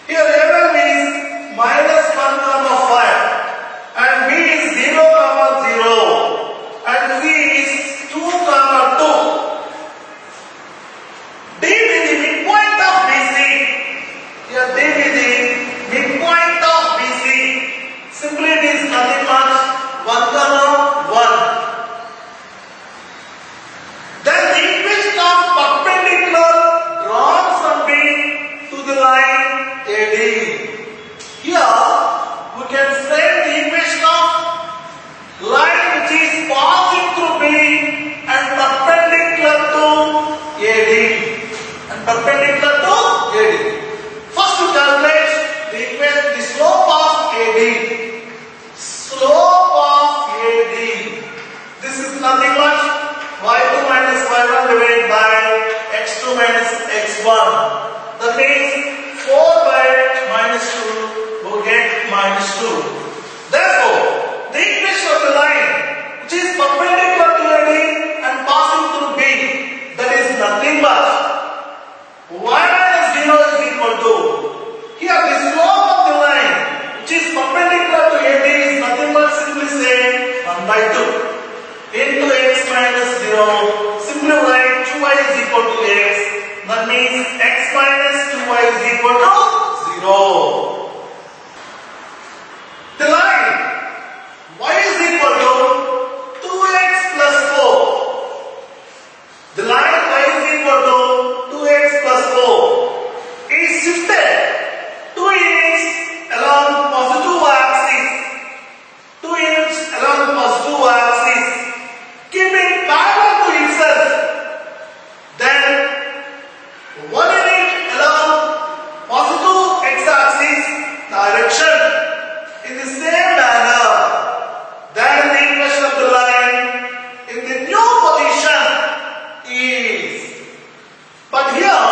Here a1 is minus 1 comma 5 and b is 0 comma 0 and c is 2 comma 2. D is the midpoint of BC. Here D is the midpoint of BC. Simply it is nothing but 1 comma 1. Then the equation of perpendicular drawn from B to the line AD. Here we can say the equation of line which is passing through B and perpendicular to AD. And perpendicular to AD. First to calculate the equation, the slope of AD. Slope of AD. This is nothing but y2 minus y1 divided by x2 minus x1. That means 4 by minus 2 will get minus 2. Therefore, the equation of the line which is perpendicular to AD and passing through B, that is nothing but y minus 0 is equal to, here the slope of the line which is perpendicular to AD is nothing but simply say 1 by 2 into x minus 0. Simply write 2y is equal to x. That means x minus 2y is equal to 0. The line y is equal to 2x plus 4. The line y is equal to 2x plus 4 is shifted 2 units along positive axis. 2 units along the positive axis. Keeping parallel to itself. Then 1 unit along positive x-axis direction. In the same manner, that is the equation of the line in the new position is. But here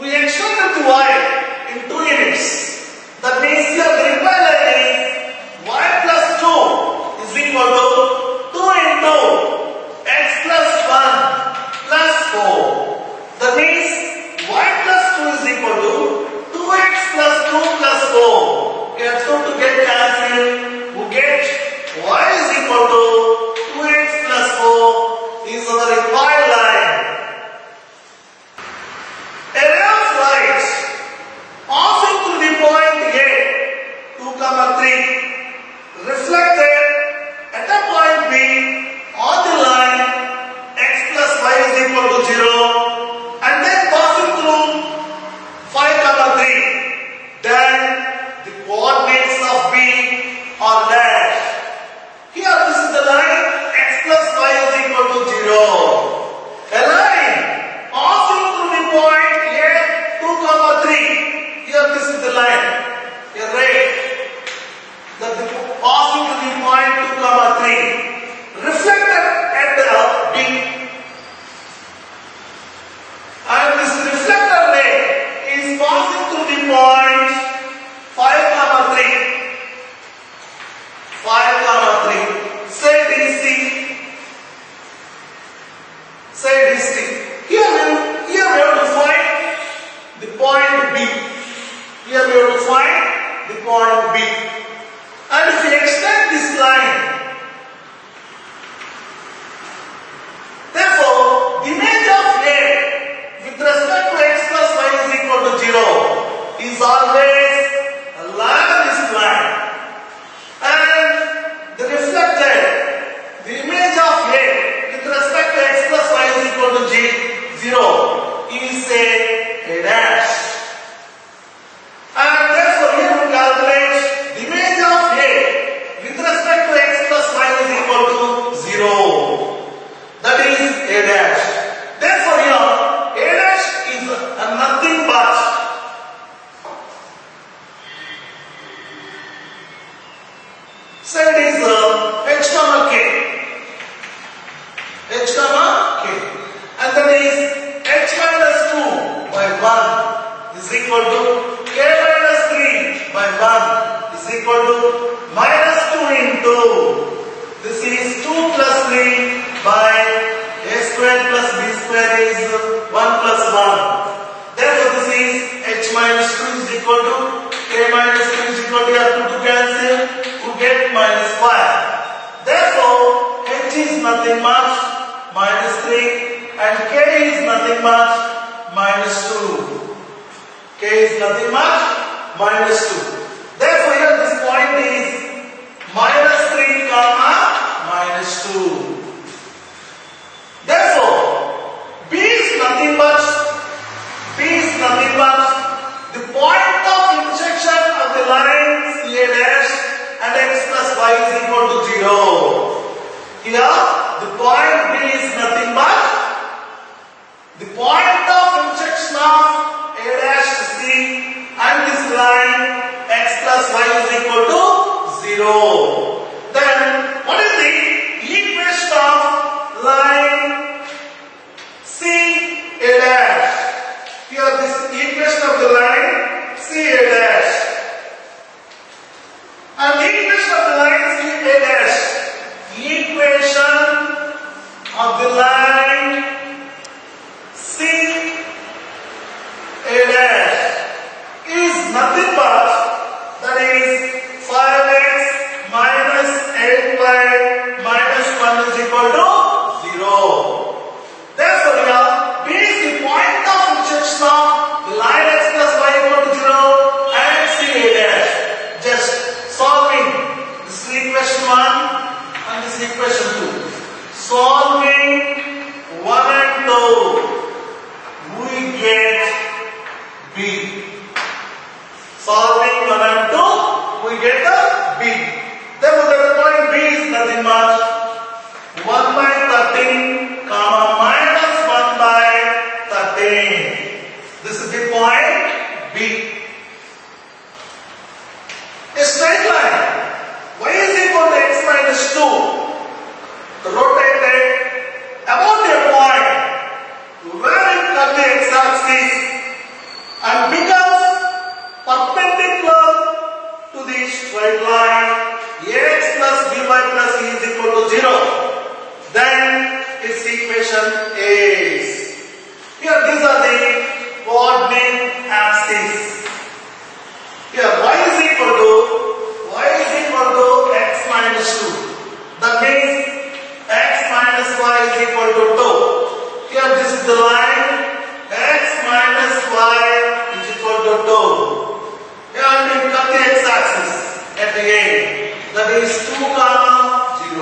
we extended the y in 2 units. That means here the required line is y plus 2 is equal to 2 into x plus 1 plus 4. That means y plus 2 is equal to 2x plus 2 plus 4. We have to get cancelled. We get y is equal to 2x plus 4 is our required line. A ray of light passing through the point A 2, 3 reflected at a point B on the line x plus y is equal to 0 and then passing through 5, 3. Then the coordinates of B are dash. Here this is the line x plus y is equal to 0. A line passing through the point A 2, 3. Here this is the line. A ray that the passing to the point 2, 3 reflected at the B, and this reflected ray is passing through the point 5, 3. 5, 3. Say DC. Say DC. Here we have to find the point B. Here we have to find the point B. And if we extend this line, therefore, the image of A with respect to x plus y is equal to 0 is always along this line. And the reflected, the image of A with respect to x plus y is equal to 0 is a dash. And therefore, here we calculate the image of A with respect to x plus y is equal to 0. That is a dash. Therefore, here a dash is nothing but say it is h comma k. H comma k. And that is h minus 2 by 1 is equal to k minus 3 by 1 is equal to minus 2 into this is 2 plus 3 by a square plus b square is 1 plus 1. Therefore, this is h minus 2 is is equal to k minus 2 is equal to here 2 to cancel, we get minus 5. Therefore, h is nothing much minus 3 and k is nothing much minus 2. K is nothing much minus 2. Therefore, here this point is minus 3 comma minus 2. Therefore, B is nothing but the point of intersection of the line CA dash and x plus y is equal to 0. Here, the point B is nothing but the point of intersection of A dash C and this line x plus y is equal to 0. Then, what is the equation of line C A dash? Here this equation of the line C A dash. And the equation of the line C A dash. Equation of the line C A dash is nothing but that is 5x minus 8y minus 1 is equal to 0. Therefore, here B is the point of intersection of the line x plus y equal to 0 and C A dash. Just solving this is equation 1 and this is equation 2. Solving 1 and 2, we get B. Solving 1 and 2, we get the B. Therefore, the point B is nothing much 1 by 13 comma minus 1 by 13. This is the point B. A straight line y is equal to x minus 2 rotated about a point where it cut the x-axis and becomes perpendicular to the straight line ax plus by plus c is equal to 0. Then its equation is, here these are the coordinate axes. Here y is equal to x minus 2. That means x minus y is equal to 2. Here this is the line x minus y is equal to 2. Here we cut the x-axis at the end. That is 2 comma 0.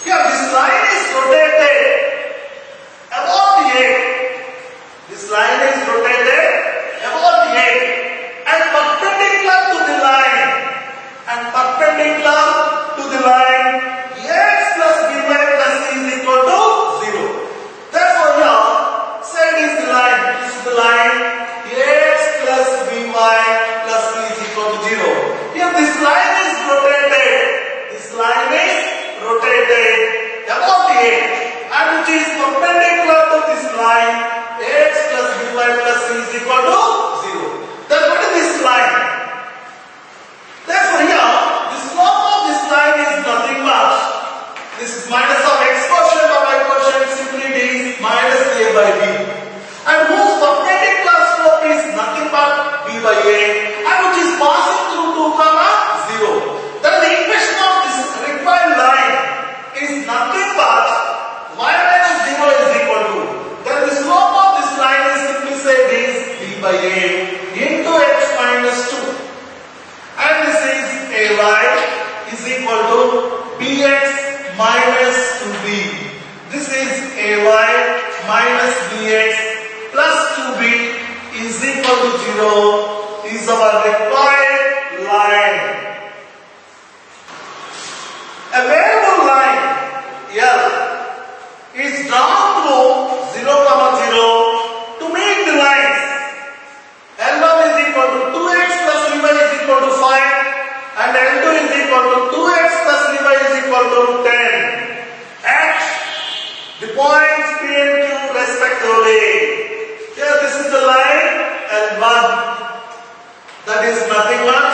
Here this line is rotated about the egg. This line is rotated about the egg and perpendicular to the line. And perpendicular to the line x plus by plus c is equal to 0. Therefore here, Z is the line. This is the line x plus by plus c is equal to 0. Here this line is rotated. This line is rotated about the egg and which is perpendicular to this line x plus by plus c is equal to 0. Then what is this line? Therefore here the slope of this line is nothing but this is minus of x quotient or y quotient, simply it is minus a by b, and whose perpendicular slope is nothing but b by a and which is passing through 2 comma 0. Then the equation of this required line is nothing but y minus 0 is equal to, then the slope of this line is simply said is b by a into x minus 2, and this is ay is equal to bx minus 2b. This is ay minus bx plus 2b is equal to 0 is our required line. A variable line L is drawn through 0, 0 to make the lines L1 is equal to 2x plus 3y is equal to 5 and L2 is equal to 2x plus 3y is equal to 10 at the points P and Q respectively. Here this is the line L1, that is nothing but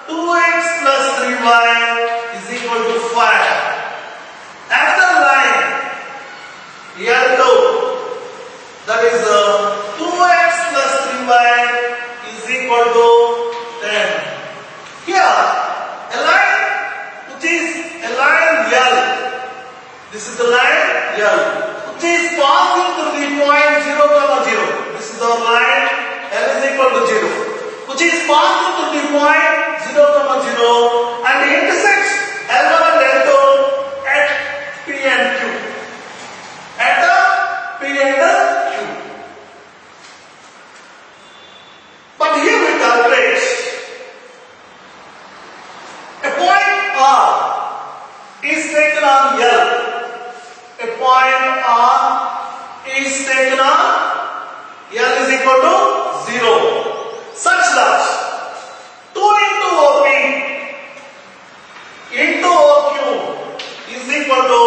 2x plus 3y is equal to 5. Another line L2, that is 2x plus 3y is equal to 10. Here, a line which is a line L. This is the line L, which is passing through the point 0, 0. This is our line L is equal to 0, which is passing through the point 0, 0 and intersects L1 and L2 at P and Q. At P and Q. But here we calculate a point R is taken on L. A point R is taken on L is equal to 0, such that 2 into OP into OQ is equal to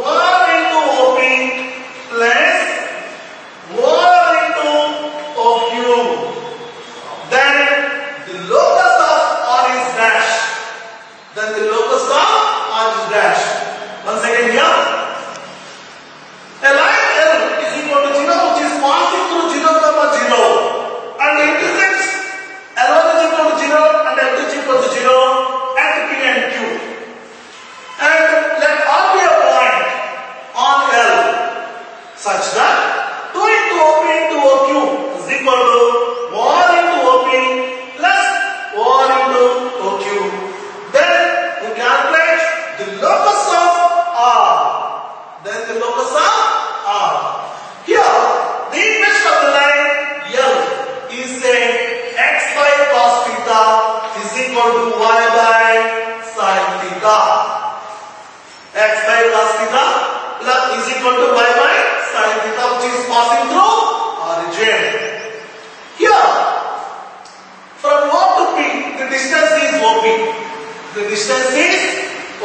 1 into OP plus 1 into OQ. Then the locus of R is dash. Then the locus of R is dash. Once again here. A line L is equal to 0, which is passing through 0, 0 and intersects L1 is equal to 0 and L2 is equal to 0 at P and Q. And let R be a point on L such that 2 into OP into OQ is equal to 1 into OP plus 1 into OQ. Then we calculate the locus of R. Then the locus of R. Here, the image of the line L is saying x by cos theta is equal to y by sin theta. X by cos theta plus is equal to y by sin theta, which is passing through origin. Here, from O to P, the distance is OP. The distance is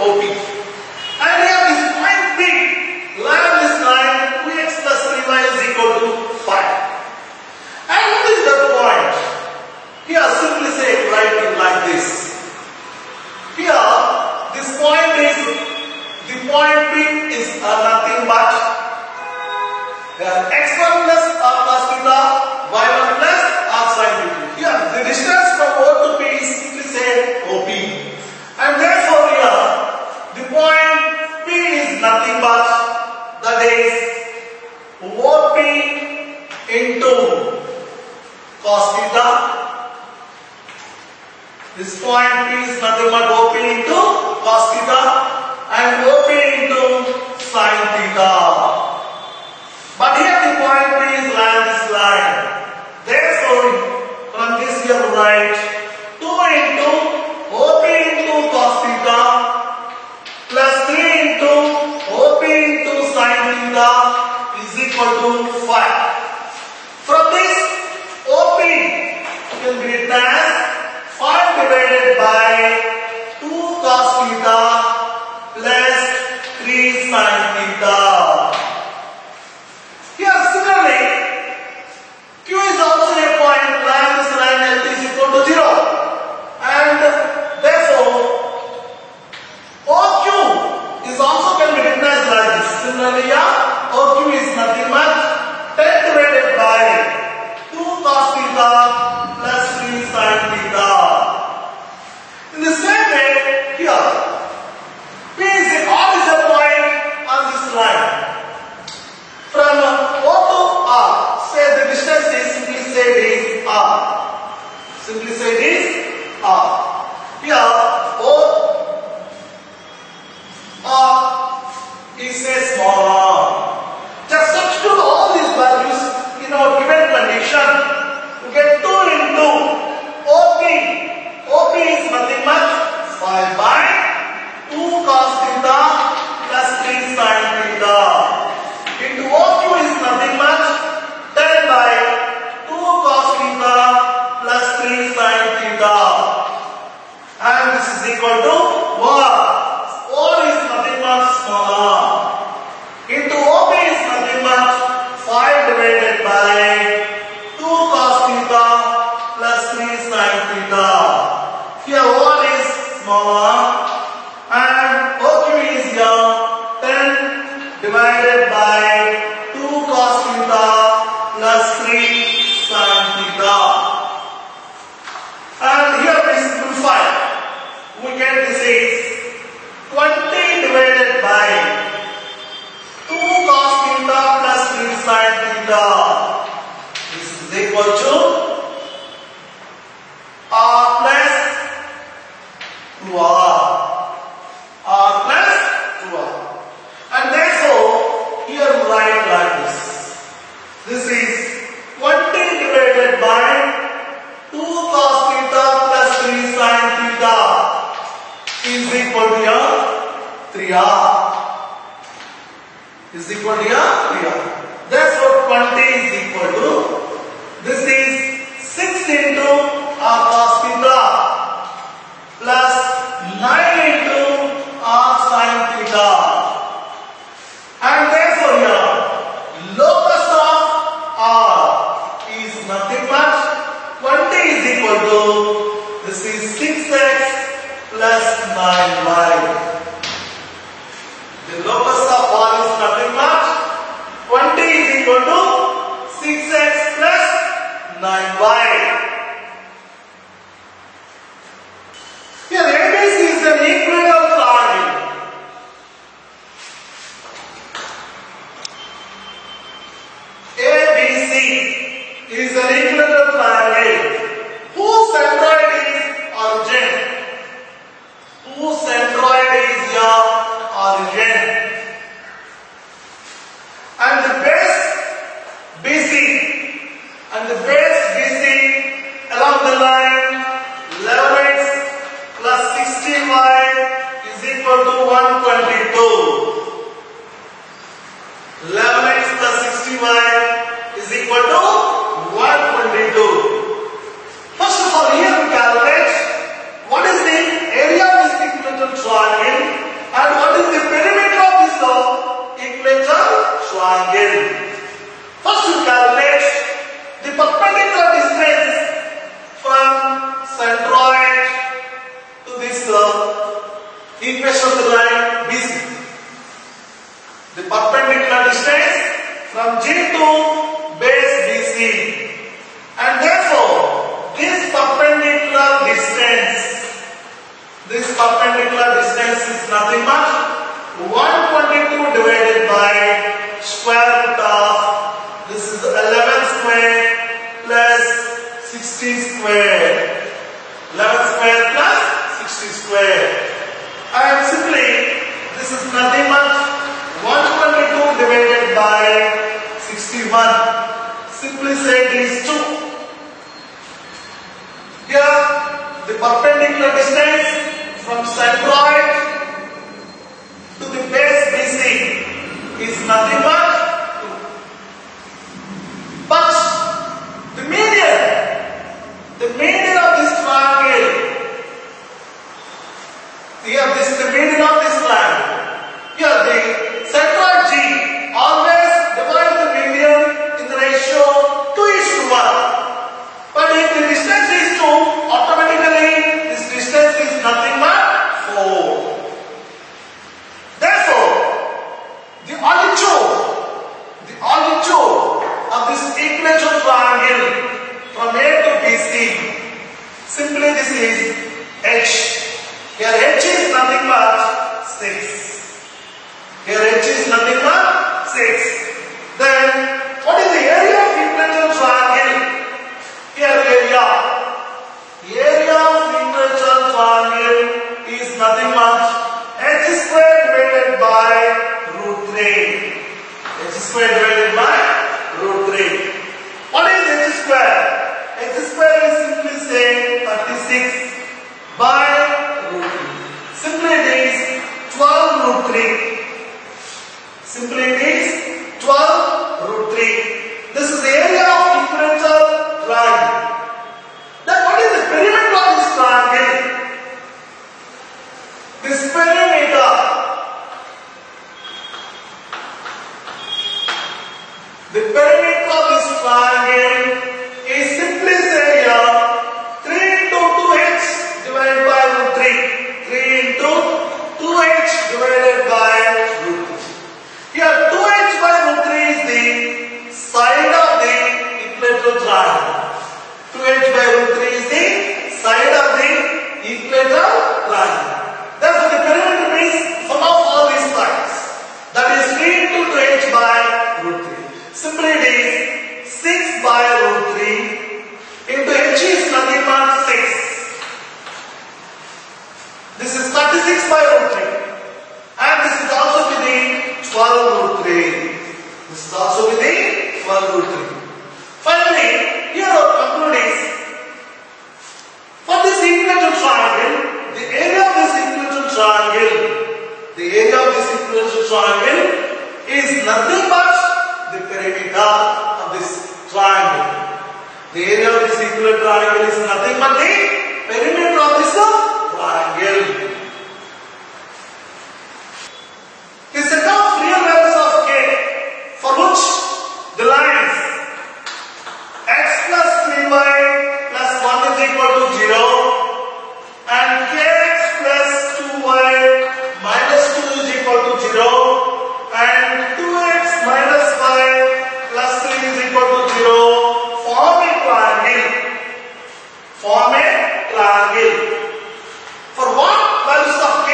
OP. And here this point P, line this line 2x plus 3y is equal to 5. And what is the point? Here simply say write it like this. Here this point is, the point P is nothing but x1 plus r cos theta, y1 plus r sin theta. Here the distance from O to P is simply say OP. And therefore here the point P is nothing but, that is OP into cos theta. This point P is nothing but OP into cos theta and OP into sin theta. But here the point P is this line. Therefore, from this here write 2 into OP into cos theta plus 3 into OP into sin theta is equal to 5. From this, OP can be written as 5 divided by 2 cos theta plus 3 sin theta. Here similarly, Q is also a point, line this line L is equal to 0. And therefore, OQ is also can be written as like this. Similarly, here, OQ is nothing but 10 divided by 2 cos theta plus 3 sin theta. In the same way, here, P is a point on this line. From O to R, say the distance is simply say it is R. Simply say it is R. Here, O R is a small r. Just substitute all these values in our given condition to get 2 into OP. OP is nothing but 5 by 2 cos theta plus 3 sin theta. Into OQ is nothing but 10 by 2 cos theta plus 3 sin theta. And this is equal to what? R is nothing but small r. Into OP is nothing but 5 divided by 2 cos theta plus 3 sin theta. Here R is small r and OQ is here 10 divided by 2 cos theta plus 3 sin theta. And 2r. R plus 2r. And therefore, here write like this. This is 20 divided by 2 cos theta plus 3 sin theta is equal to your 3r. Is equal to your 3r. Therefore, 20 is equal to, this is 6 into r cos theta plus 9 into r sin theta. And therefore, here, locus of r is nothing but 20 is equal to, this is 6x plus 9y. The locus of r is nothing but 20 is equal to 6x plus 9y. Here ABC is an equilateral triangle. ABC is an equilateral triangle whose centroid is origin. Whose centroid is your origin. And the base BC. And the base BC along the line 11x plus 16y is equal to 122. 11x plus 60y is equal to 122. First of all, here we calculate what is the area of this equilateral triangle and what is the perimeter of this equilateral triangle. First we calculate the perpendicular distance from centroid to this equation of the line BC. The perpendicular distance from G to base BC. And therefore, this perpendicular distance is nothing but 122 divided by square root of, this is 11 square plus 60 square. 11 square plus 60 square. And simply, this is nothing but 122 divided by 61. Simply say these two. Here, the perpendicular distance from centroid to the base BC is nothing but 2. But the median of this triangle, here this is the median of this line. Here the centroid G always divides the median in the ratio 2:1. But if the distance is 2, automatically this distance is nothing but 4. Therefore, the altitude of this equilateral triangle from A to BC, simply this is h. Here h is nothing but 6. Here h is nothing but 6. Then what is the area of equilateral triangle? Here the area of equilateral triangle is nothing but h square divided by root 3. H square divided by root 3. What is h square? H square is simply say 36 by root 3. Simply it is 12 root 3. Simply it is 12 root 3. This is the area of equilateral triangle. Then what is the perimeter of this triangle? This perimeter, the perimeter of this triangle is simply say here 3 into 2h divided by root 3. 3 into 2h divided by root 3. Here 2h by root 3 is the side of the equilateral triangle. 2h by root 3 is the side of the equilateral triangle. Therefore the perimeter triangle. The area of this equilateral triangle is nothing but the perimeter of this triangle. The area of this equilateral triangle is nothing but the perimeter of this triangle. The set of real values of k for which the lines x plus 3y plus 1 is equal to 0 and kx plus 2y minus 2 is equal to 0 and 2x minus 5 plus 3 is equal to 0 form a triangle. Form a triangle. For what values of k?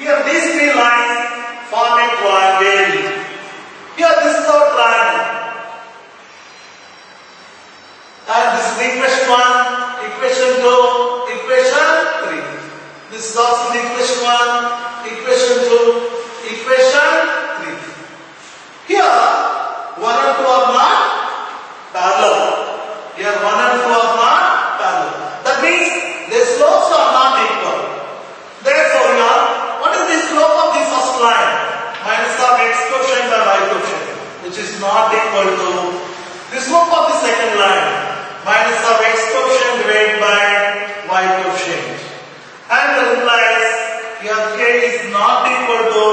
Here these three lines form a triangle. Here this is our triangle. And this is equation 1, equation 2, equation 3. This is also the equation 1, equation 2, equation 3. Here 1 and 2 are not parallel. Here 1 and 2 are not parallel. That means their slopes are not equal. Therefore here, what is the slope of the first line? Minus of x quotient by y quotient, which is not equal to the slope of the second line, minus of x quotient divided by y quotient. And that implies here k is not equal to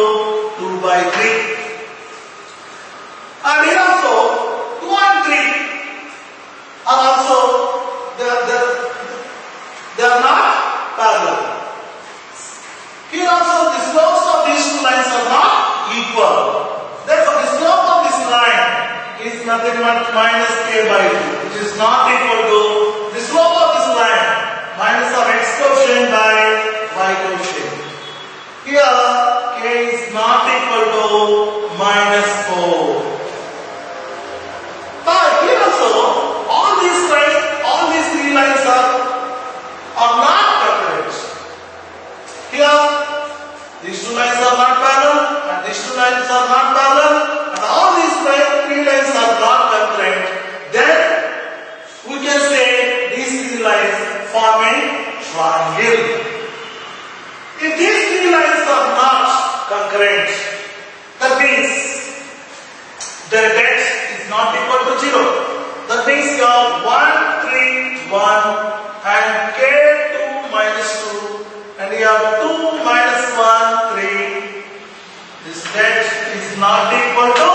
2 by 3. And here also 2 and 3 are also they are not parallel. Here also the slopes of these two lines are not equal. Therefore the slope of this line is nothing but minus k by 2, which is not equal to the slope of this line minus of x quotient by y quotient. Here k is not equal to minus 4. But here also all these three lines are not congruent. Here these two lines are not parallel and these two lines are not parallel and all these three lines are not congruent. Then we can say these three lines form a triangle. If these three lines are not congruent, that means their depth is not equal to 0. That means you have 1, 3, 1 and k 2 minus 2 and you have 2 minus 1, 3. This depth is not equal to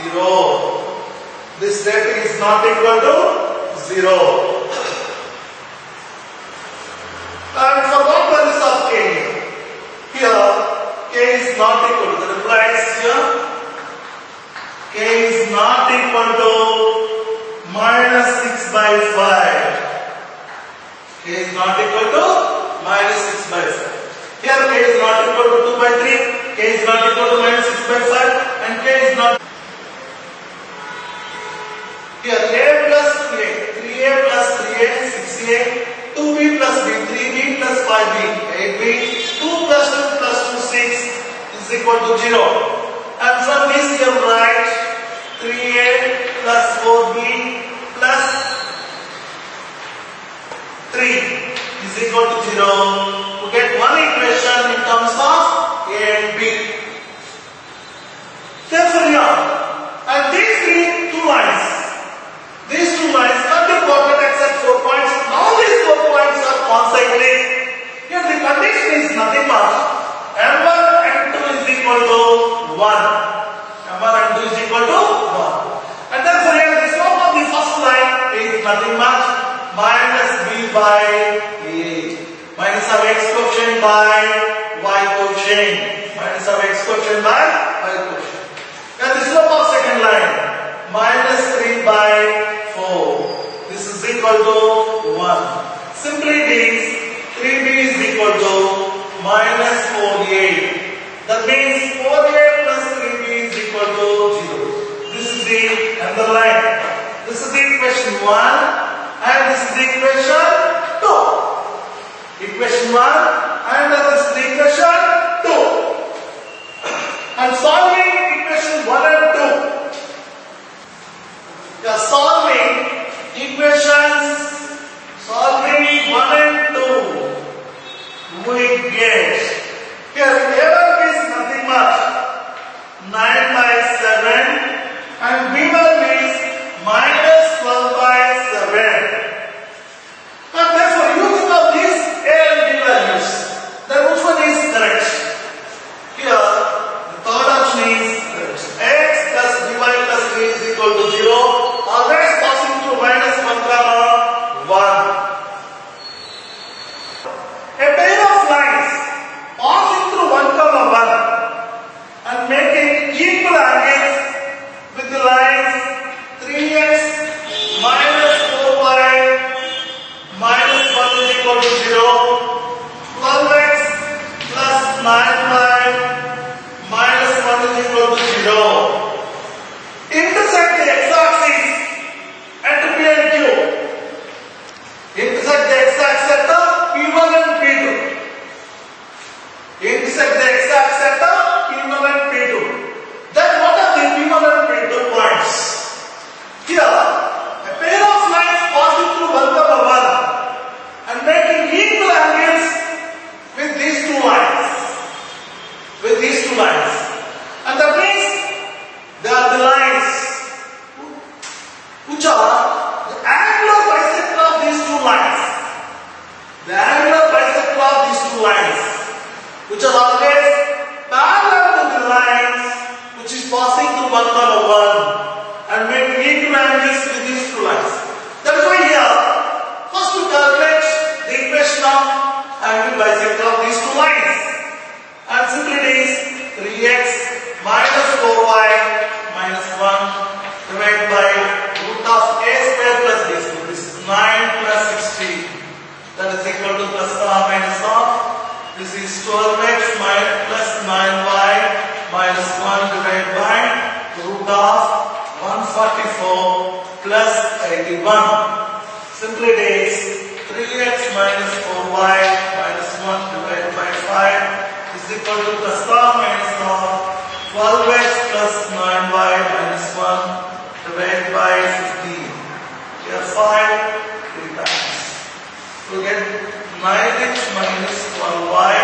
0. This depth is not equal to 0. And for what values of k? Here k is not equal to, that implies here k is not equal to minus 6 by 5. K is not equal to minus 6 by 5. Here k is not equal to 2 by 3, k is not equal to minus 6 by 5 and k is not. Here a plus 3a, 3a plus 3a, 6a, 2b plus b, 3b plus 5b, 8b, 2 plus 2 plus 2, 6 is equal to 0. And from this you write 3a plus 4b plus 3 is equal to 0. To get one equation in terms of a and b. Therefore here, and these two lines are the vertex at 4 points. All these 4 points are concyclic. Here the condition is nothing but m1 and 2 is equal to 1. M1 and 2 is equal to 1. And therefore here the slope of the first line is nothing but minus b by a. Minus of x quotient by y quotient. Minus of x quotient by y quotient. And the slope of second line minus 3 by 4. This is equal to 1. Simply means 3b is equal to minus 4a. That means 4a plus 3b is equal to 0. This is the underline. This is the equation 1 and this is the equation 2. Equation 1 and this is the equation 2. And solving equation 1 and 2. You are solving equations, solving 1 and 2. We get the angular bisector of these two lines, which are always parallel to the lines which is passing through 1, 1, and make equal angles with these two lines. That is why here, first to calculate the equation of angle bisector of these two lines, and simply it is 3x minus 4y minus 1 divided by root of a square plus b square. This is 9 plus 16. That is equal to plus or minus of. This is 12x plus 9y minus 1 divided by root of 144 plus 81. Simply it is 3x minus 4y minus 1 divided by 5 is equal to plus or minus of 12x plus 9y minus 1 divided by 15. Here 5 3 times. We get 9x minus 12y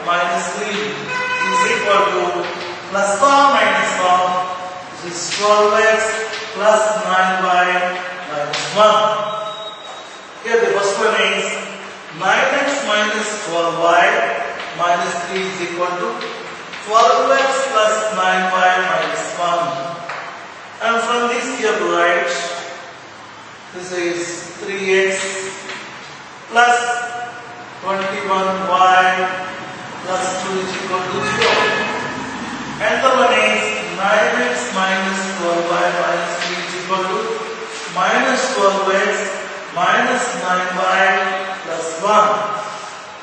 minus 3 is equal to plus or minus of, this is 12x plus 9y minus 1. Here the first one is 9x minus 12y minus 3 is equal to 12x plus 9y minus 1. And from this here write, this is 3x plus 21y plus 2 is equal to 0. And the one is 9x minus 12y minus 3 is equal to minus 12x minus 9y plus 1.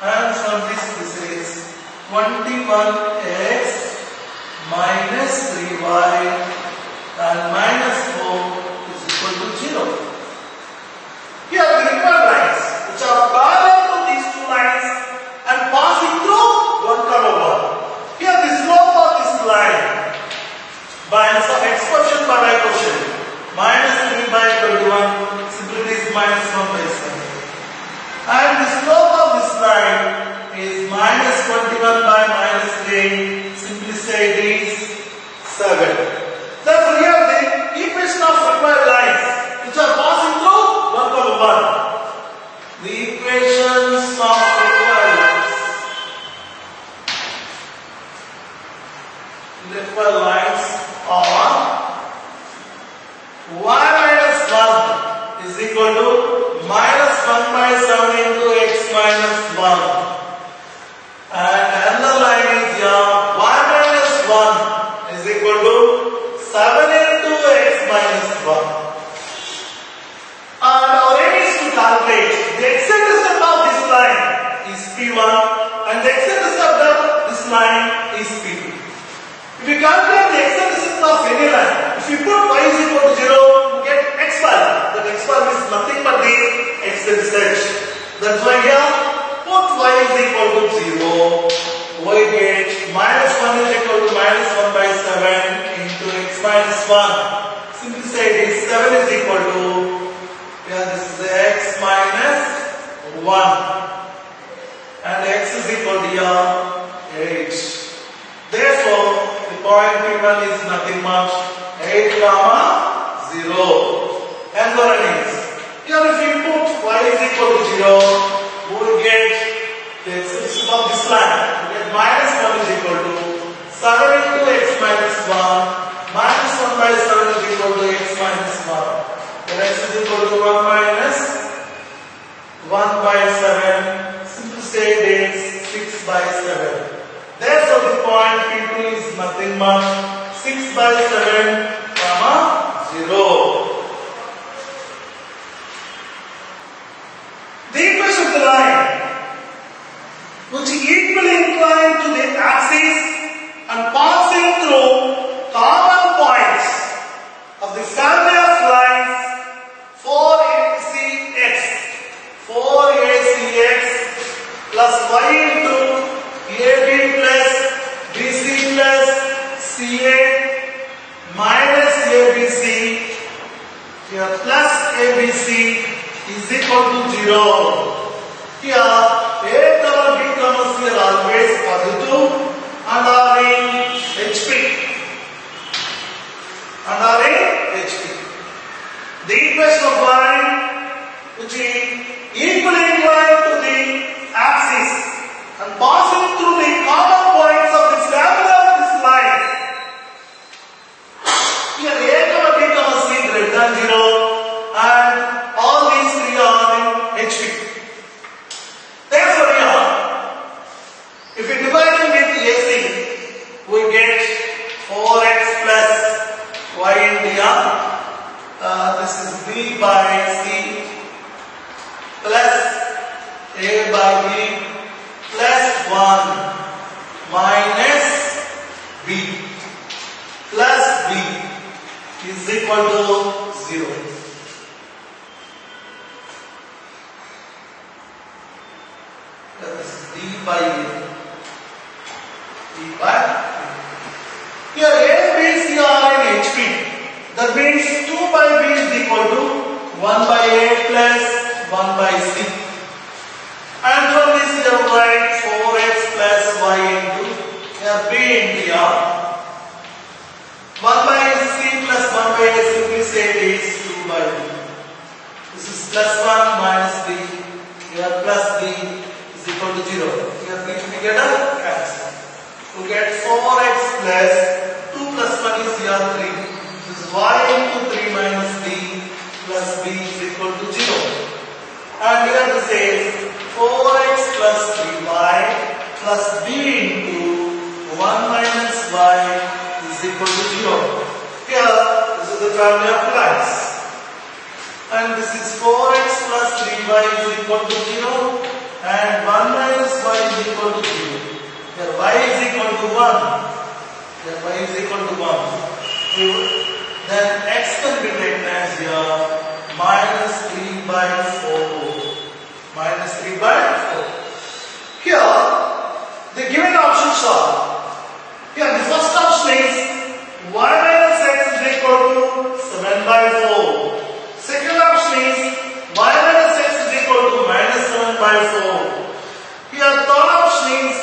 And from this is 21x minus 3y and minus 4 is equal to 0. Here the required lines which are parallel to these two lines and passing through 1, 1. Here the slope of this line by some expression by quotient minus 3 by 21, simply it is minus 1 by 7. And the slope of this line is minus 21 by minus 3, simply say it is 7. Therefore here the equation of required lines which are passing through 1, 1. The equations of required lines. Required lines are y minus 1 is equal to minus 1 by 7 into x minus 1. And another line is here y minus 1 is equal to 7 into x minus 1. And our aim is to calculate the eccentricity of this line is P1 and the eccentricity of this line is P2. If you calculate the eccentricity of any line, if you put y is equal to 0, you get x bar. That x bar is nothing but the eccentricity. That's why here put y is equal to 0. Y get minus 1 is equal to minus 1 by 7 into x minus 1. Simply say it is 7 is equal to, here this is x minus 1 and x is equal to here 8. Therefore, the point P1 is nothing much 8, 0. And the one is, here if you put y is equal to 0, we will get the eccentricity of this line. We get minus 1 is equal to 7 into x minus 1 minus 1 by 7 is equal to x minus 1. Then x is equal to 1 minus 1 by 7. Simply say it is 6 by 7. Therefore, the point P2 is nothing much 6 by 7, 0. The equation of the line which is equally inclined to the axis and passing through common points of the family of lines 4ACX plus y into AB plus BC plus CA minus ABC here plus ABC is equal to 0. Here A comma B comma C are always positive and are in HP. The equation of line which is equally inclined to the b plus 1 minus b plus b is equal to 0. That is d by a. D by a. Here A, B, C are in HP. That means 2 by B is equal to 1 by A plus 1 by C. And from this you have write 4x plus y into here B into R. 1 by C plus 1 by A simply say it is 2 by B. This is plus 1 minus B. Here plus B is equal to 0. Here B we get a cancel. We get 4x plus 2 plus 1 is here 3. This is y into 3 minus b plus b is equal to 0. And here this is 4x plus 3y plus b into 1 minus y is equal to 0. Here this is the family of lines. And this is 4x plus 3y is equal to 0 and 1 minus y is equal to 0. Here y is equal to 1. Then y is equal to 1. Then x can be taken as here minus 3 by 4. Minus 3 by 4. Here, the given options are, here the first option is y minus x is equal to 7 by 4. Second option is y minus x is equal to minus 7 by 4. Here third option is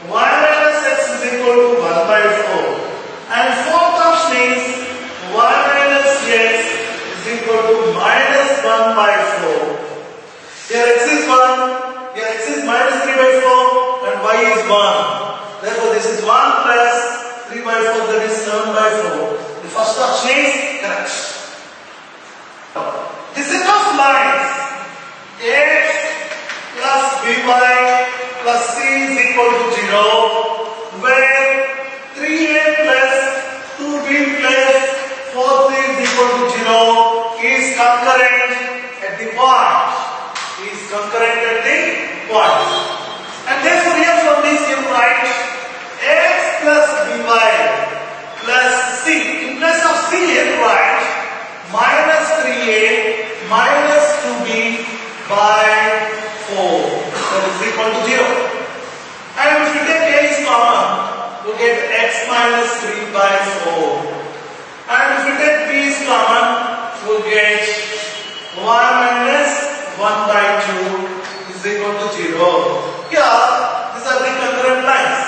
y minus x is equal to 1 by 4. And fourth option is y minus x is equal to minus 1 by 4. Here x is 1, here x is minus 3 by 4 and y is 1. Therefore this is 1 plus 3 by 4, that is 7 by 4. The first option is correct. The set of lines x plus by plus c is equal to 0, where 3a plus 2b plus 4c is equal to 0 is concurrent at the point. Is concurrent at the point. And therefore here from this you write x plus by plus c. In place of c you write minus 3a minus 2b by 4. That is equal to 0. And if you take a is common, you get x minus 3 by 4. And if you take b is common, you get y minus 1 by 2 is equal to 0. Here, these are the concurrent lines.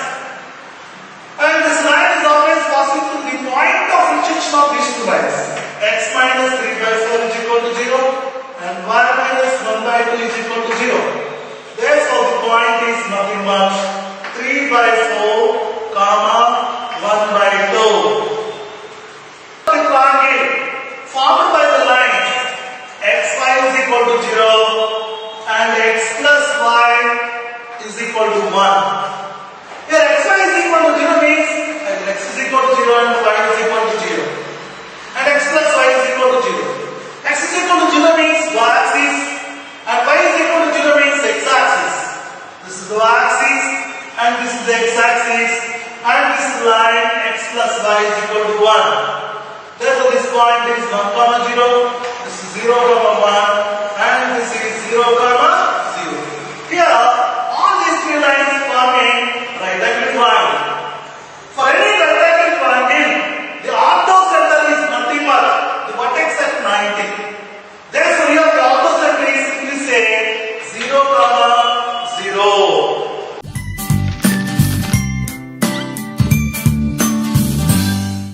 And this line is always passing through the point of intersection of these two lines. X minus 3 by 4 is equal to 0 and y minus 1 by 2 is equal to 0. Therefore, the point is nothing but 3 by 4, comma 1 by 2. The triangle formed by the line xy is equal to 0 and x plus y is equal to 1. Here xy is equal to 0 means x is equal to 0 and y is equal to 0. And x plus y is equal to 0. X is equal to 0 means y-axis and y is equal to 0 means x-axis. This is the y-axis and this is the x-axis and this line x plus y is equal to 1. Therefore this point is 1 comma 0, this is 0 comma 1 and this is 0 comma 0. Here